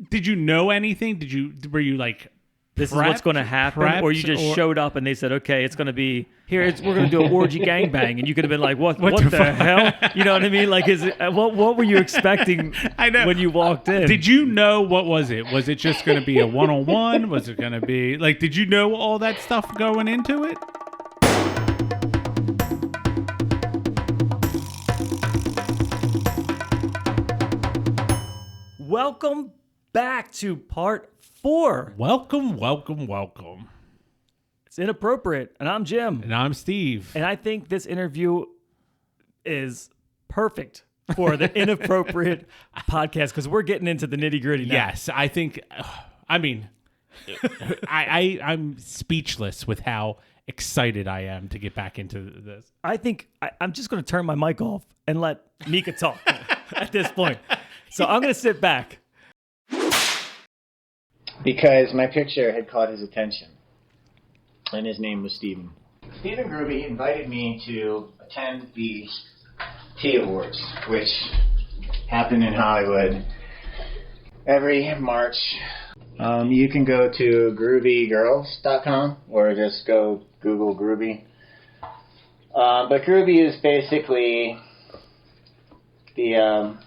Did you know anything? Were you like, this is what's going to happen, or you just showed up and they said, okay, it's going to be we're going to do an orgy gangbang, and you could have been like, what the hell? You know what I mean? Like, what were you expecting when you walked in? Did you know, what was it? Was it just going to be a one-on-one? Was it going to be like, did you know all that stuff going into it? Welcome back to part 4. Welcome. It's Inappropriate, and I'm Jim. And I'm Steve. And I think this interview is perfect for the Inappropriate podcast because we're getting into the nitty-gritty now. Yes, I think, I'm speechless with how excited I am to get back into this. I think I'm just going to turn my mic off and let Micha talk at this point. So I'm going to sit back. Because my picture had caught his attention. And his name was Steven. Steven Gruby invited me to attend the T Awards, which happen in Hollywood every March. You can go to groovygirls.com or just go Google Gruby. But Gruby is basically the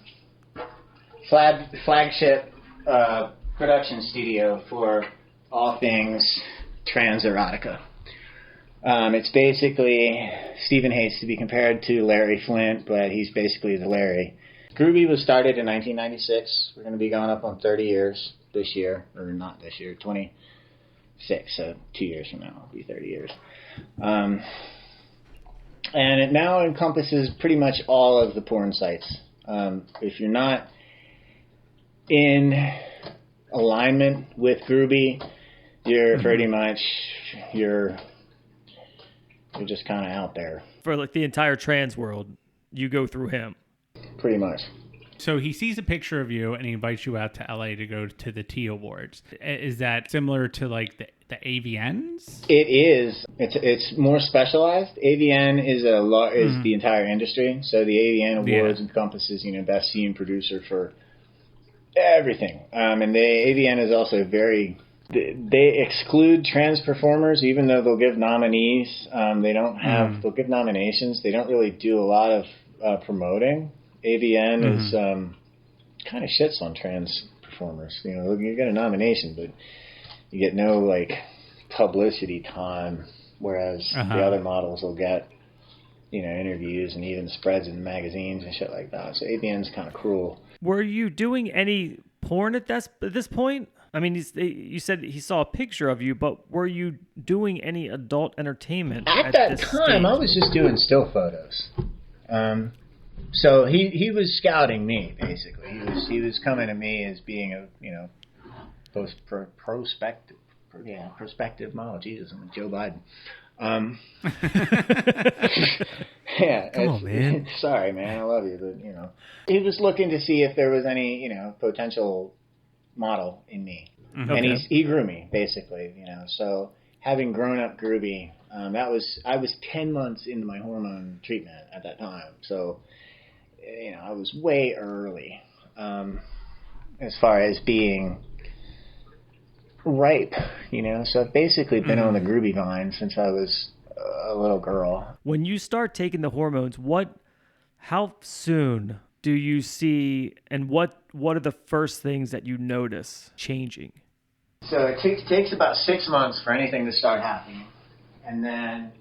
flagship production studio for all things trans erotica. It's basically, Stephen hates to be compared to Larry Flint, but he's basically the Larry. Gruby was started in 1996. We're going to be going up on 30 years this year, or not this year, 26, so 2 years from now it'll be 30 years. And it now encompasses pretty much all of the porn sites. If you're not in alignment with Gruby, you're pretty much you're just kind of out there. For like the entire trans world, you go through him. Pretty much. So he sees a picture of you and he invites you out to LA to go to the T Awards. Is that similar to like the AVNs? It is. It's more specialized. AVN is the entire industry. So the AVN Awards encompasses, best scene producer for everything. And the AVN is also they exclude trans performers, even though they'll give nominees. They'll give nominations. They don't really do a lot of promoting. AVN is kind of shits on trans performers. You get a nomination, but you get no like publicity time, whereas the other models will get interviews and even spreads in magazines and shit like that. So AVN's kind of cruel. Were you doing any porn at this point? I mean, you said he saw a picture of you, but were you doing any adult entertainment at that time? I was just doing still photos. So he was scouting me basically. He was coming to me as being a prospective model. Jesus, I'm like Joe Biden. Yeah, come on, man. Sorry, man. I love you, but he was looking to see if there was any potential model in me, and he grew me basically. So having grown up Gruby, I was 10 months into my hormone treatment at that time. So I was way early as far as being ripe. So I've basically been on the Gruby vine since I was a little girl. When you start taking the hormones, how soon do you see, and what are the first things that you notice changing? So it takes about 6 months for anything to start happening. And then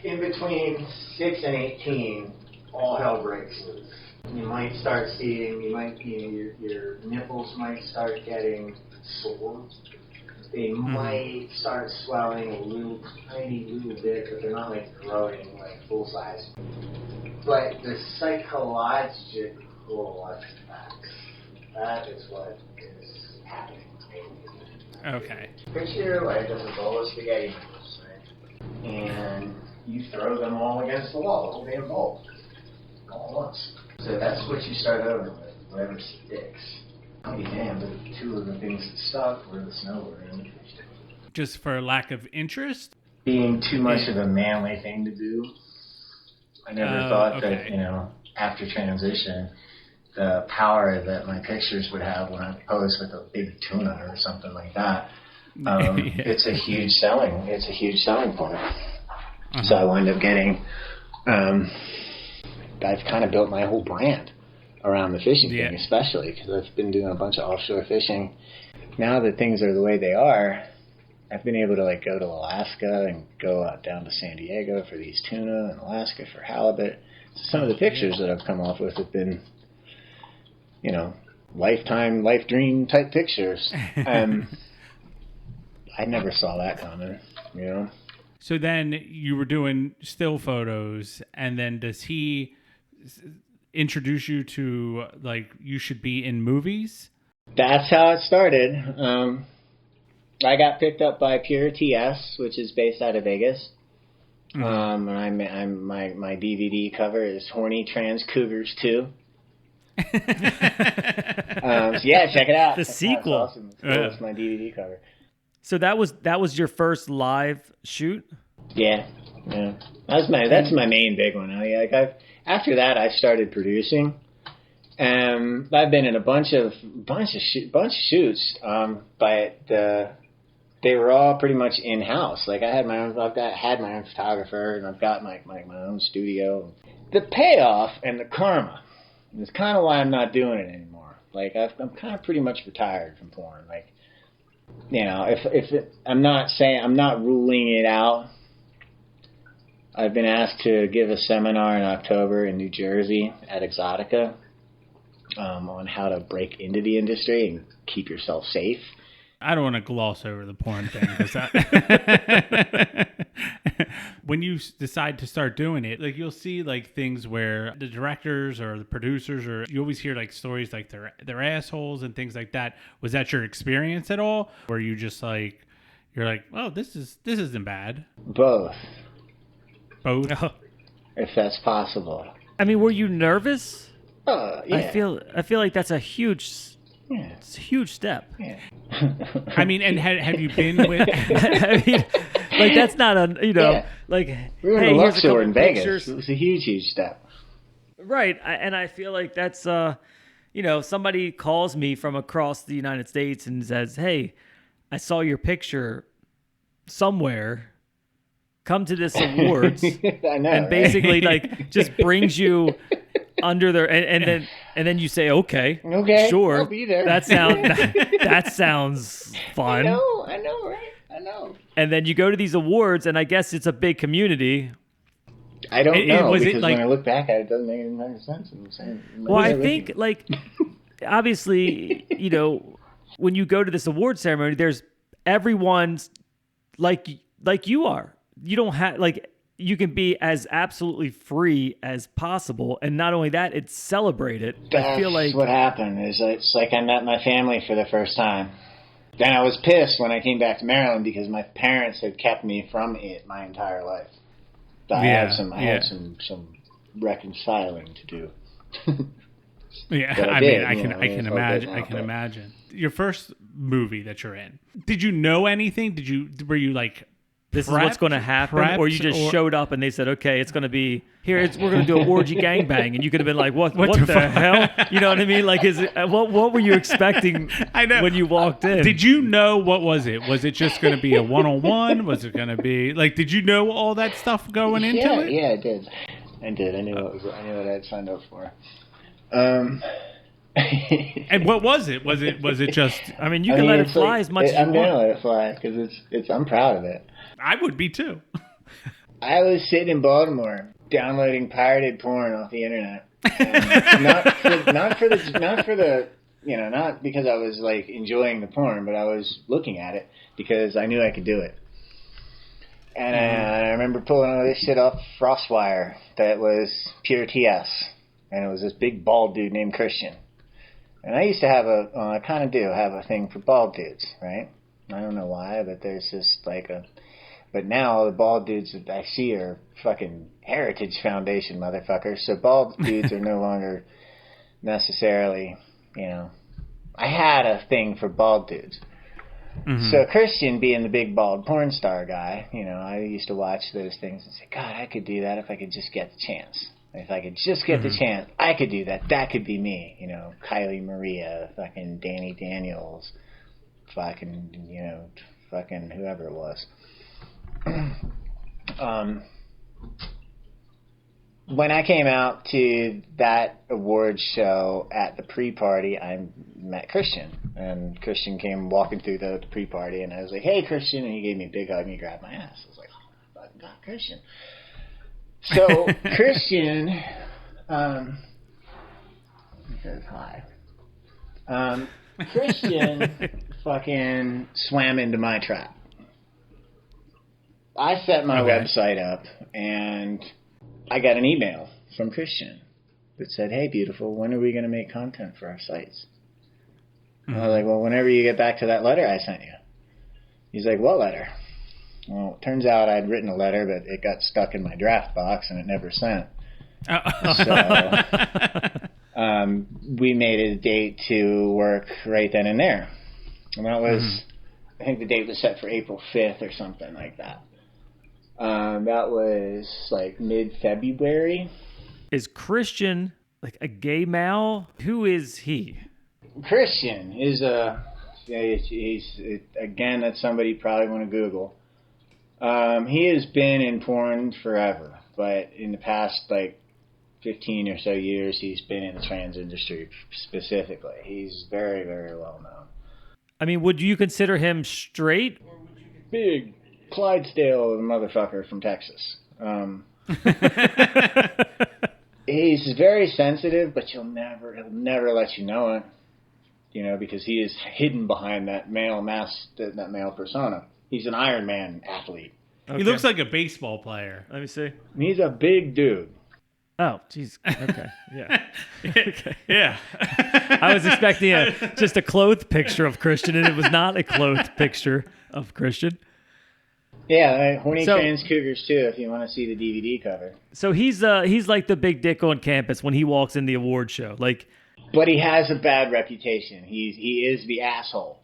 in between 6 and 18, all hell breaks loose. You might start seeing, your nipples might start getting sore. They might start swelling a tiny little bit, but they're not like growing like full size. But the psychological effects, that is what is happening. Okay. Picture your life as a bowl of spaghetti noodles, right? And you throw them all against the wall, the whole damn bowl, all at once. So that's what you start over with, whatever sticks. I'll be damned, but 2 of the things that stuck were the snow and the fish. Just for lack of interest? Being too much of a manly thing to do. I never thought that, after transition, the power that my pictures would have when I pose with a big tuna or something like that. It's a huge selling point. Uh-huh. So I wind up getting, I've kind of built my whole brand around the fishing thing, especially because I've been doing a bunch of offshore fishing. Now that things are the way they are, I've been able to like go to Alaska and go out down to San Diego for these tuna, and Alaska for halibut. So some of the pictures that I've come off with have been, lifetime, life dream type pictures. I never saw that coming, So then you were doing still photos, and then does he introduce you to, like, you should be in movies? That's how it started. I got picked up by Pure TS, which is based out of Vegas. Mm-hmm. And my DVD cover is Horny Trans Cougars 2. So yeah, check it out. The sequel. That's awesome. It's cool. It's my DVD cover. So that was your first live shoot? Yeah. That's my main big one. After that, I started producing. I've been in a bunch of shoots, but they were all pretty much in house. Like I've had my own photographer, and I've got my own studio. The payoff and the karma is kind of why I'm not doing it anymore. Like I'm kind of pretty much retired from porn. Like, I'm not ruling it out. I've been asked to give a seminar in October in New Jersey at Exotica on how to break into the industry and keep yourself safe. I don't want to gloss over the porn thing, because when you decide to start doing it, like you'll see like things where the directors or the producers, or you always hear like stories like they're assholes and things like that. Was that your experience at all? Or you just like, you're like, oh, this isn't bad? Both. If that's possible. I mean, were you nervous? Yeah. I feel like that's a huge it's a huge step. Yeah. I mean, and have you been with? I mean, like that's not like we were in the Luxor in Vegas. Pictures. It was a huge step. Right, and I feel like that's somebody calls me from across the United States and says, "Hey, I saw your picture somewhere. Come to this awards." I know, and basically like just brings you under there, and then you say, okay, sure, I'll be there. That sounds fun. I know, right? I know. And then you go to these awards, and I guess it's a big community. I don't know, because when I look back at it, it doesn't make any sense. Well, I think like obviously, when you go to this award ceremony, there's everyone's like you are. You don't have you can be as absolutely free as possible, and not only that, it's celebrated. I feel like what happened is it's like I met my family for the first time. Then I was pissed when I came back to Maryland because my parents had kept me from it my entire life. So I had some reconciling to do. Yeah, I can imagine. Your first movie that you're in. Did you know anything? Were you like, this is what's going to happen, or you just showed up and they said, okay, it's going to be we're going to do an orgy gangbang, and you could have been like, what the hell? You know what I mean? Like, what were you expecting when you walked in? Did you know, what was it? Was it just going to be a one-on-one? Was it going to be like, did you know all that stuff going into it? Yeah, I did. I knew what I had signed up for. And what was it? Was it just? I mean, you can let it fly as much as you want. I'm gonna let it fly because I'm proud of it. I would be too. I was sitting in Baltimore downloading pirated porn off the internet. Not because I was like enjoying the porn, but I was looking at it because I knew I could do it. And I remember pulling all this shit off FrostWire that was Pure TS, and it was this big bald dude named Christian. And I used to have I kind of do have a thing for bald dudes, right? I don't know why, but there's just like but now the bald dudes that I see are fucking Heritage Foundation motherfuckers. So bald dudes are no longer necessarily, I had a thing for bald dudes. Mm-hmm. So Christian being the big bald porn star guy, I used to watch those things and say, God, I could do that if I could just get the chance. If I could just get the chance, I could do that. That could be me. You know, Kylie Maria, fucking Danny Daniels, fucking, you know, fucking whoever it was. When I came out to that awards show at the pre-party, I met Christian. And Christian came walking through the pre-party, and I was like, "Hey, Christian," and he gave me a big hug and he grabbed my ass. I was like, "Oh my fucking God, Christian." So Christian, he says hi. Christian fucking swam into my trap. I set my website up, and I got an email from Christian that said, "Hey, beautiful, when are we going to make content for our sites?" I was like, "Well, whenever you get back to that letter I sent you." He's like, "What letter?" Well, it turns out I'd written a letter, but it got stuck in my draft box and it never sent. So we made a date to work right then and there. And that was, I think the date was set for April 5th or something like that. That was like mid-February. Is Christian like a gay male? Who is he? Christian is he's again, that's somebody you probably want to Google. He has been in porn forever, but in the past, like, 15 or so years, he's been in the trans industry specifically. He's very, very well known. I mean, would you consider him straight? Big Clydesdale motherfucker from Texas. He's very sensitive, but he'll never let you know it, you know, because he is hidden behind that male mask, that male persona. He's an Iron Man athlete. Okay. He looks like a baseball player. Let me see. He's a big dude. Oh, jeez. Okay. Yeah. Okay. Yeah. I was expecting just a clothed picture of Christian, and it was not a clothed picture of Christian. Yeah, Horny Trans Cougars too, if you want to see the DVD cover. So he's like the big dick on campus when he walks in the award show. Like, but he has a bad reputation. He is the asshole.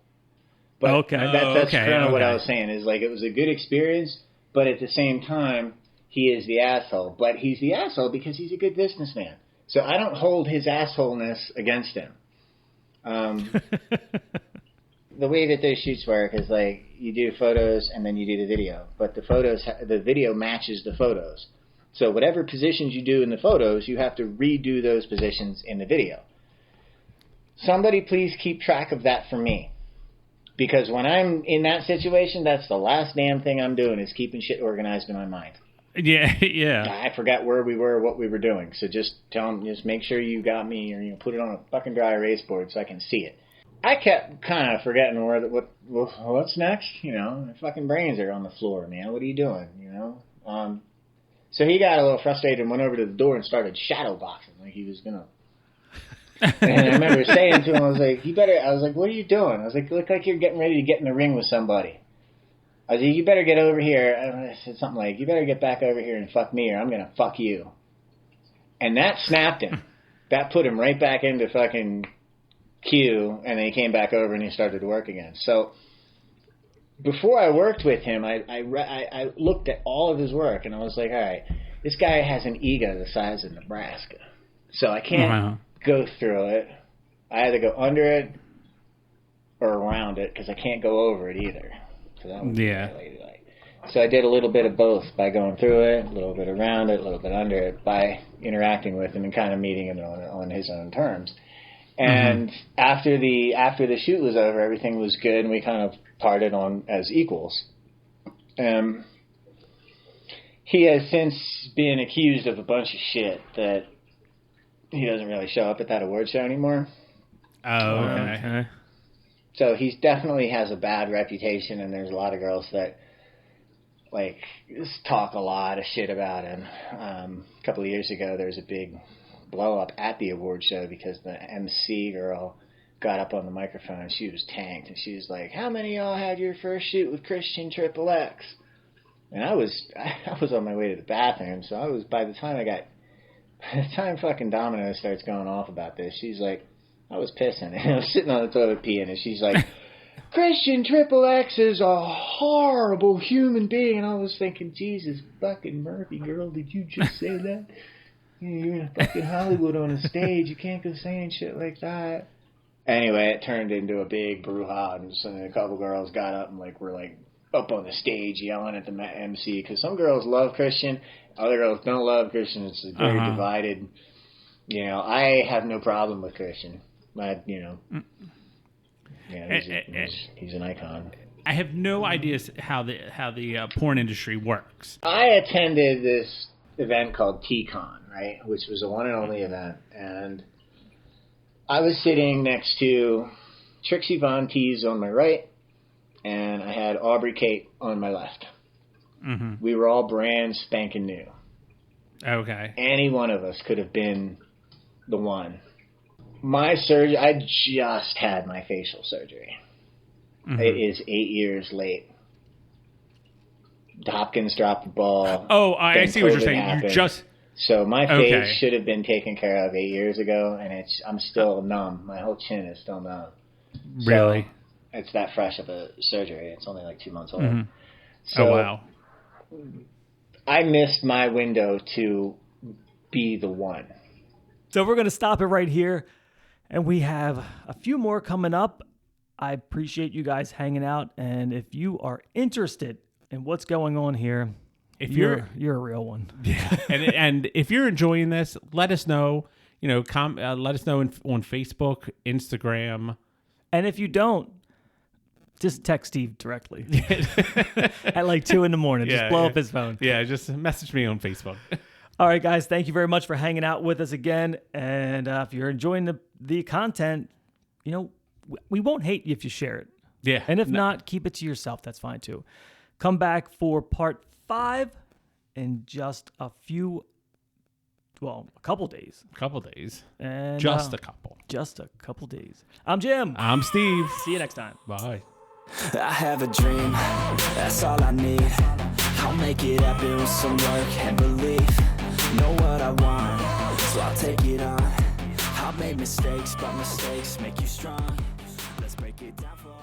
But that's kind of what I was saying, is like, it was a good experience, but at the same time, he is the asshole. But he's the asshole because he's a good businessman. So I don't hold his assholeness against him. The way that those shoots work is like, you do photos and then you do the video. But the video matches the photos. So whatever positions you do in the photos, you have to redo those positions in the video. Somebody please keep track of that for me. Because when I'm in that situation, that's the last damn thing I'm doing, is keeping shit organized in my mind. Yeah. I forgot where we were, what we were doing. So just make sure you got me, or put it on a fucking dry erase board so I can see it. I kept kind of forgetting what's next. My fucking brains are on the floor, man. What are you doing? So he got a little frustrated and went over to the door and started shadow boxing, like he was gonna. And I remember saying to him, I was like, "What are you doing?" I was like, "Look like you're getting ready to get in the ring with somebody." I was like, "You better get over here." I said something like, "You better get back over here and fuck me, or I'm gonna fuck you." And that snapped him. That put him right back into fucking Q, and then he came back over and he started to work again. So before I worked with him, I looked at all of his work, and I was like, all right, this guy has an ego the size of Nebraska. So I can't go through it. I either go under it or around it, because I can't go over it either. So that would be ladylike. So I did a little bit of both by going through it, a little bit around it, a little bit under it, by interacting with him and kind of meeting him on his own terms. And after the shoot was over, everything was good, and we kind of parted on as equals. He has since been accused of a bunch of shit that he doesn't really show up at that award show anymore. Oh, okay. So he definitely has a bad reputation, and there's a lot of girls that talk a lot of shit about him. A couple of years ago, there was a big blow up at the award show because the MC girl got up on the microphone and she was tanked, and she was like, "How many of y'all had your first shoot with Christian XXX?" And I was on my way to the bathroom, so by the time fucking Domino starts going off about this, she's like, I was pissing, and I was sitting on the toilet peeing, and she's like, "Christian XXX is a horrible human being." And I was thinking, Jesus fucking Murphy, girl, did you just say that? You're in fucking Hollywood on a stage. You can't go saying shit like that. Anyway, it turned into a big brouhaha, and so a couple girls got up and were up on the stage yelling at the MC, because some girls love Christian, other girls don't love Christian. It's very divided. I have no problem with Christian. But, he's an icon. I have no idea how the porn industry works. I attended this event called T-Con, right, which was a one and only event, and I was sitting next to Trixie Von Teese on my right, and I had Aubrey Kate on my left. Mm-hmm. We were all brand spanking new. Okay. Any one of us could have been the one. My surgery, I just had my facial surgery. Mm-hmm. It is 8 years late. Hopkins dropped the ball. Oh, I see what you're saying. Happened. So my face should have been taken care of 8 years ago, and I'm still numb. My whole chin is still numb. Really? So it's that fresh of a surgery. It's only 2 months old. Mm-hmm. So wow. I missed my window to be the one. So we're going to stop it right here, and we have a few more coming up. I appreciate you guys hanging out, and if you are interested in what's going on here, if you're a real one. Yeah. and if you're enjoying this, let us know. Let us know on Facebook, Instagram. And if you don't, just text Steve directly at 2 a.m. Just blow up his phone. Yeah, just message me on Facebook. All right, guys, thank you very much for hanging out with us again. And if you're enjoying the content, we won't hate you if you share it. Yeah. And if not, keep it to yourself. That's fine too. Come back for part 5 in just a couple days. And just a couple. Just a couple days. I'm Jim. I'm Steve. See you next time. Bye. I have a dream, that's all I need. I'll make it happen with some work and belief. Know what I want, so I'll take it on. I'll make mistakes, but mistakes make you strong. Let's break it down for a